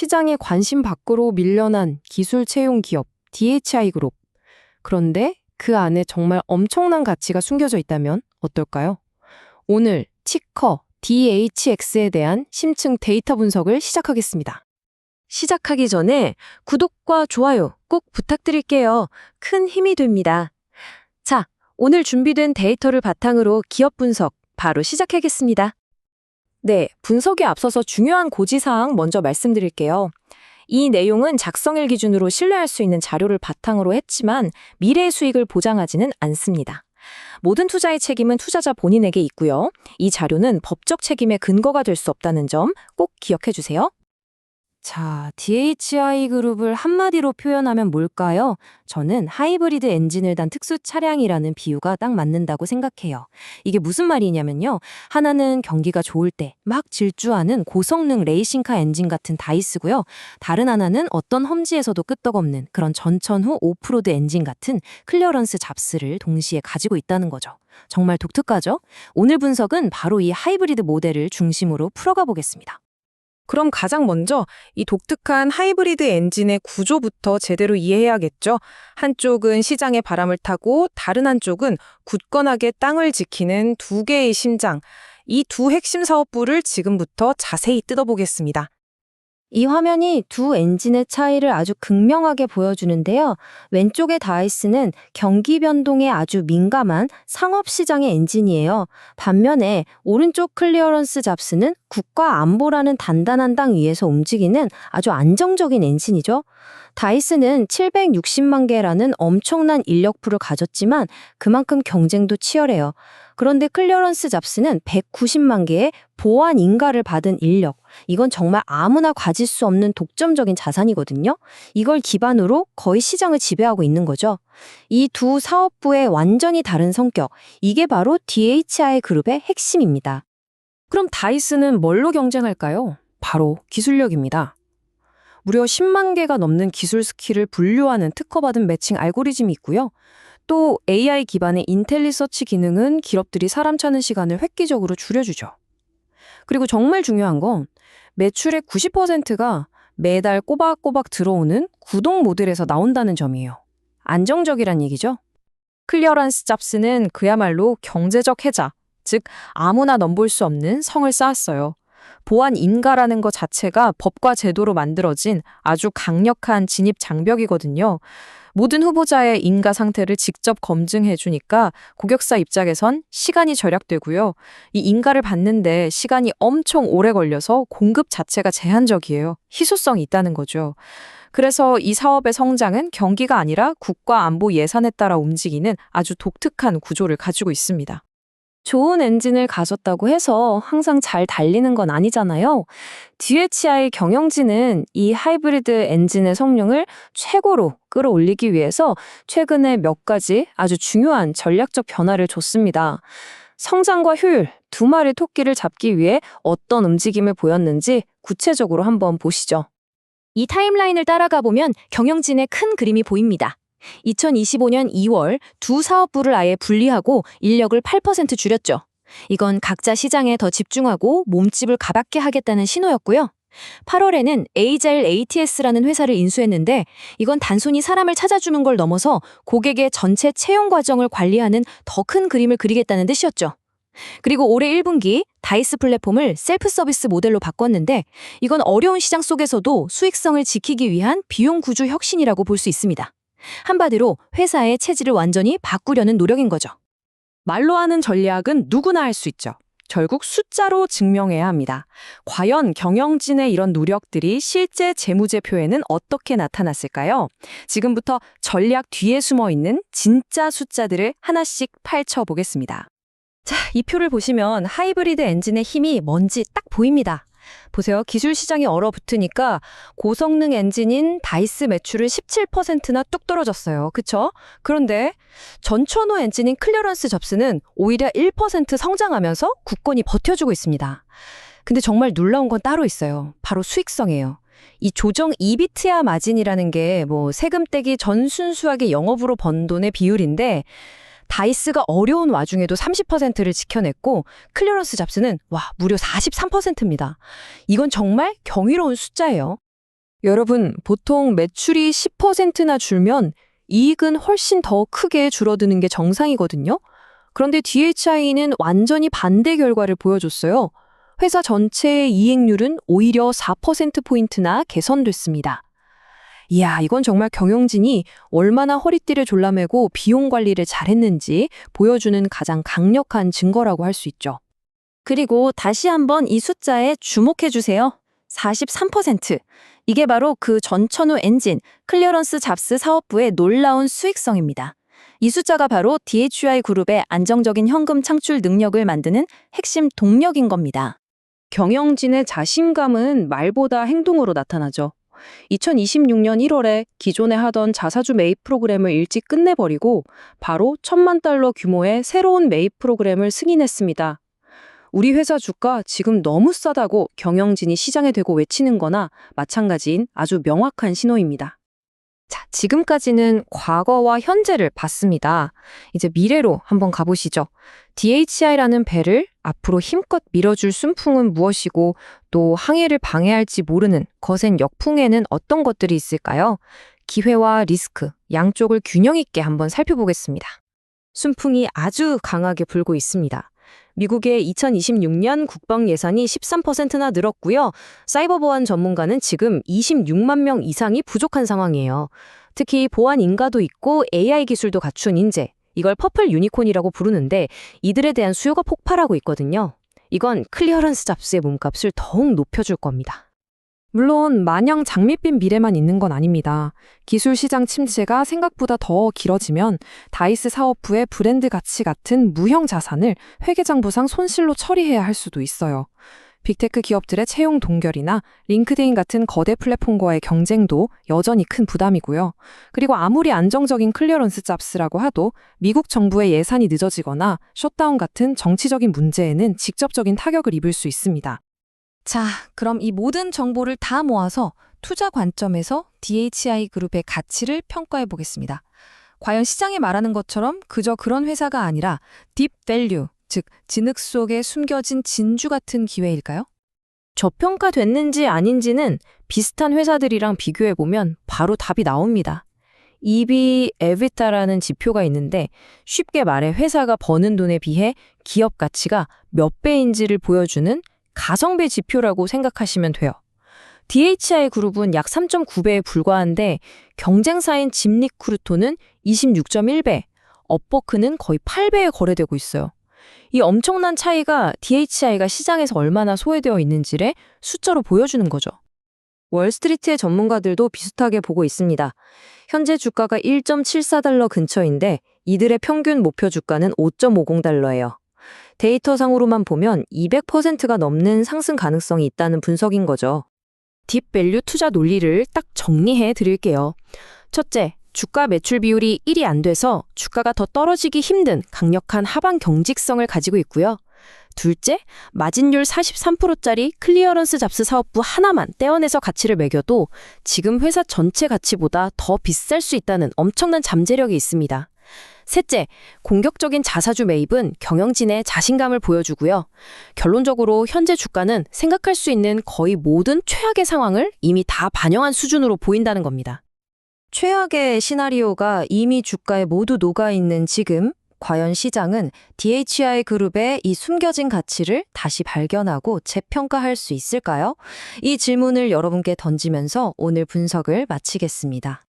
시장의 관심 밖으로 밀려난 기술 채용 기업 DHI 그룹. 그런데 그 안에 정말 엄청난 가치가 숨겨져 있다면 어떨까요? 오늘 티커 DHX에 대한 심층 데이터 분석을 시작하겠습니다. 시작하기 전에 구독과 좋아요 꼭 부탁드릴게요. 큰 힘이 됩니다. 자, 오늘 준비된 데이터를 바탕으로 기업 분석 바로 시작하겠습니다. 네, 분석에 앞서서 중요한 고지사항 먼저 말씀드릴게요. 이 내용은 작성일 기준으로 신뢰할 수 있는 자료를 바탕으로 했지만 미래의 수익을 보장하지는 않습니다. 모든 투자의 책임은 투자자 본인에게 있고요. 이 자료는 법적 책임의 근거가 될 수 없다는 점 꼭 기억해 주세요. 자, DHI 그룹을 한마디로 표현하면 뭘까요? 저는 하이브리드 엔진을 단 특수 차량이라는 비유가 딱 맞는다고 생각해요. 이게 무슨 말이냐면요. 하나는 경기가 좋을 때 막 질주하는 고성능 레이싱카 엔진 같은 다이스고요. 다른 하나는 어떤 험지에서도 끄떡없는 그런 전천후 오프로드 엔진 같은 클리어런스 잡스를 동시에 가지고 있다는 거죠. 정말 독특하죠? 오늘 분석은 바로 이 하이브리드 모델을 중심으로 풀어가 보겠습니다. 그럼 가장 먼저 이 독특한 하이브리드 엔진의 구조부터 제대로 이해해야겠죠. 한쪽은 시장의 바람을 타고 다른 한쪽은 굳건하게 땅을 지키는 두 개의 심장. 이 두 핵심 사업부를 지금부터 자세히 뜯어보겠습니다. 이 화면이 두 엔진의 차이를 아주 극명하게 보여주는데요. 왼쪽의 다이스는 경기 변동에 아주 민감한 상업시장의 엔진이에요. 반면에 오른쪽 클리어런스 잡스는 국가 안보라는 단단한 땅 위에서 움직이는 아주 안정적인 엔진이죠. 다이스는 760만 개라는 엄청난 인력풀을 가졌지만 그만큼 경쟁도 치열해요. 그런데 클리어런스 잡스는 190만 개의 보안 인가를 받은 인력. 이건 정말 아무나 가질 수 없는 독점적인 자산이거든요. 이걸 기반으로 거의 시장을 지배하고 있는 거죠. 이 두 사업부의 완전히 다른 성격, 이게 바로 DHI 그룹의 핵심입니다. 그럼 다이스는 뭘로 경쟁할까요? 바로 기술력입니다. 무려 10만 개가 넘는 기술 스킬을 분류하는 특허받은 매칭 알고리즘이 있고요. 또 AI 기반의 인텔리서치 기능은 기업들이 사람 찾는 시간을 획기적으로 줄여주죠. 그리고 정말 중요한 건 매출의 90%가 매달 꼬박꼬박 들어오는 구독 모델에서 나온다는 점이에요. 안정적이란 얘기죠. 클리어런스 잡스는 그야말로 경제적 해자, 즉 아무나 넘볼 수 없는 성을 쌓았어요. 보안 인가라는 것 자체가 법과 제도로 만들어진 아주 강력한 진입 장벽이거든요. 모든 후보자의 인가 상태를 직접 검증해 주니까 고객사 입장에선 시간이 절약되고요. 이 인가를 받는데 시간이 엄청 오래 걸려서 공급 자체가 제한적이에요. 희소성이 있다는 거죠. 그래서 이 사업의 성장은 경기가 아니라 국가 안보 예산에 따라 움직이는 아주 독특한 구조를 가지고 있습니다. 좋은 엔진을 가졌다고 해서 항상 잘 달리는 건 아니잖아요. DHI 경영진은 이 하이브리드 엔진의 성능을 최고로 끌어올리기 위해서 최근에 몇 가지 아주 중요한 전략적 변화를 줬습니다. 성장과 효율, 두 마리 토끼를 잡기 위해 어떤 움직임을 보였는지 구체적으로 한번 보시죠. 이 타임라인을 따라가 보면 경영진의 큰 그림이 보입니다. 2025년 2월 두 사업부를 아예 분리하고 인력을 8% 줄였죠. 이건 각자 시장에 더 집중하고 몸집을 가볍게 하겠다는 신호였고요. 8월에는 에이자일 ATS라는 회사를 인수했는데 이건 단순히 사람을 찾아주는 걸 넘어서 고객의 전체 채용 과정을 관리하는 더 큰 그림을 그리겠다는 뜻이었죠. 그리고 올해 1분기 다이스 플랫폼을 셀프 서비스 모델로 바꿨는데 이건 어려운 시장 속에서도 수익성을 지키기 위한 비용 구조 혁신이라고 볼 수 있습니다. 한마디로 회사의 체질을 완전히 바꾸려는 노력인 거죠. 말로 하는 전략은 누구나 할 수 있죠. 결국 숫자로 증명해야 합니다. 과연 경영진의 이런 노력들이 실제 재무제표에는 어떻게 나타났을까요? 지금부터 전략 뒤에 숨어 있는 진짜 숫자들을 하나씩 펼쳐보겠습니다. 자, 이 표를 보시면 하이브리드 엔진의 힘이 뭔지 딱 보입니다. 보세요. 기술 시장이 얼어붙으니까 고성능 엔진인 다이스 매출은 17%나 뚝 떨어졌어요. 그쵸? 그런데 전천후 엔진인 클리어런스 잡스는 오히려 1% 성장하면서 굳건히 버텨주고 있습니다. 근데 정말 놀라운 건 따로 있어요. 바로 수익성이에요. 이 조정 이비트야 마진이라는 게 세금 떼기 전 순수하게 영업으로 번 돈의 비율인데 다이스가 어려운 와중에도 30%를 지켜냈고 클리어런스 잡스는 무려 43%입니다. 이건 정말 경이로운 숫자예요. 여러분, 보통 매출이 10%나 줄면 이익은 훨씬 더 크게 줄어드는 게 정상이거든요. 그런데 DHI는 완전히 반대 결과를 보여줬어요. 회사 전체의 이익률은 오히려 4%포인트나 개선됐습니다. 이야, 이건 정말 경영진이 얼마나 허리띠를 졸라매고 비용 관리를 잘했는지 보여주는 가장 강력한 증거라고 할 수 있죠. 그리고 다시 한번 이 숫자에 주목해 주세요. 43%. 이게 바로 그 전천후 엔진, 클리어런스 잡스 사업부의 놀라운 수익성입니다. 이 숫자가 바로 DHI 그룹의 안정적인 현금 창출 능력을 만드는 핵심 동력인 겁니다. 경영진의 자신감은 말보다 행동으로 나타나죠. 2026년 1월에 기존에 하던 자사주 매입 프로그램을 일찍 끝내버리고 바로 1,000만 달러 규모의 새로운 매입 프로그램을 승인했습니다. 우리 회사 주가 지금 너무 싸다고 경영진이 시장에 대고 외치는 거나 마찬가지인 아주 명확한 신호입니다. 자, 지금까지는 과거와 현재를 봤습니다. 이제 미래로 한번 가보시죠. DHI라는 배를 앞으로 힘껏 밀어줄 순풍은 무엇이고 또 항해를 방해할지 모르는 거센 역풍에는 어떤 것들이 있을까요? 기회와 리스크, 양쪽을 균형 있게 한번 살펴보겠습니다. 순풍이 아주 강하게 불고 있습니다. 미국의 2026년 국방 예산이 13%나 늘었고요. 사이버 보안 전문가는 지금 26만 명 이상이 부족한 상황이에요. 특히 보안 인가도 있고 AI 기술도 갖춘 인재, 이걸 퍼플 유니콘이라고 부르는데 이들에 대한 수요가 폭발하고 있거든요. 이건 클리어런스 잡스의 몸값을 더욱 높여줄 겁니다. 물론 마냥 장밋빛 미래만 있는 건 아닙니다. 기술 시장 침체가 생각보다 더 길어지면 다이스 사업부의 브랜드 가치 같은 무형 자산을 회계장부상 손실로 처리해야 할 수도 있어요. 빅테크 기업들의 채용 동결이나 링크드인 같은 거대 플랫폼과의 경쟁도 여전히 큰 부담이고요. 그리고 아무리 안정적인 클리어런스 잡스라고 해도 미국 정부의 예산이 늦어지거나 셧다운 같은 정치적인 문제에는 직접적인 타격을 입을 수 있습니다. 자, 그럼 이 모든 정보를 다 모아서 투자 관점에서 DHI 그룹의 가치를 평가해 보겠습니다. 과연 시장이 말하는 것처럼 그저 그런 회사가 아니라 딥 밸류, 즉 진흙 속에 숨겨진 진주 같은 기회일까요? 저평가됐는지 아닌지는 비슷한 회사들이랑 비교해보면 바로 답이 나옵니다. EV/EBITDA라는 지표가 있는데 쉽게 말해 회사가 버는 돈에 비해 기업 가치가 몇 배인지를 보여주는 가성비 지표라고 생각하시면 돼요. DHI 그룹은 약 3.9배에 불과한데 경쟁사인 짐리크루토는 26.1배, 업버크는 거의 8배에 거래되고 있어요. 이 엄청난 차이가 DHI가 시장에서 얼마나 소외되어 있는지를 숫자로 보여주는 거죠. 월스트리트의 전문가들도 비슷하게 보고 있습니다. 현재 주가가 1.74달러 근처인데 이들의 평균 목표 주가는 5.50달러예요. 데이터상으로만 보면 200%가 넘는 상승 가능성이 있다는 분석인 거죠. 딥밸류 투자 논리를 딱 정리해 드릴게요. 첫째, 주가 매출 비율이 1이 안 돼서 주가가 더 떨어지기 힘든 강력한 하방 경직성을 가지고 있고요. 둘째, 마진율 43%짜리 클리어런스 잡스 사업부 하나만 떼어내서 가치를 매겨도 지금 회사 전체 가치보다 더 비쌀 수 있다는 엄청난 잠재력이 있습니다. 셋째, 공격적인 자사주 매입은 경영진의 자신감을 보여주고요. 결론적으로 현재 주가는 생각할 수 있는 거의 모든 최악의 상황을 이미 다 반영한 수준으로 보인다는 겁니다. 최악의 시나리오가 이미 주가에 모두 녹아있는 지금, 과연 시장은 DHI 그룹의 이 숨겨진 가치를 다시 발견하고 재평가할 수 있을까요? 이 질문을 여러분께 던지면서 오늘 분석을 마치겠습니다.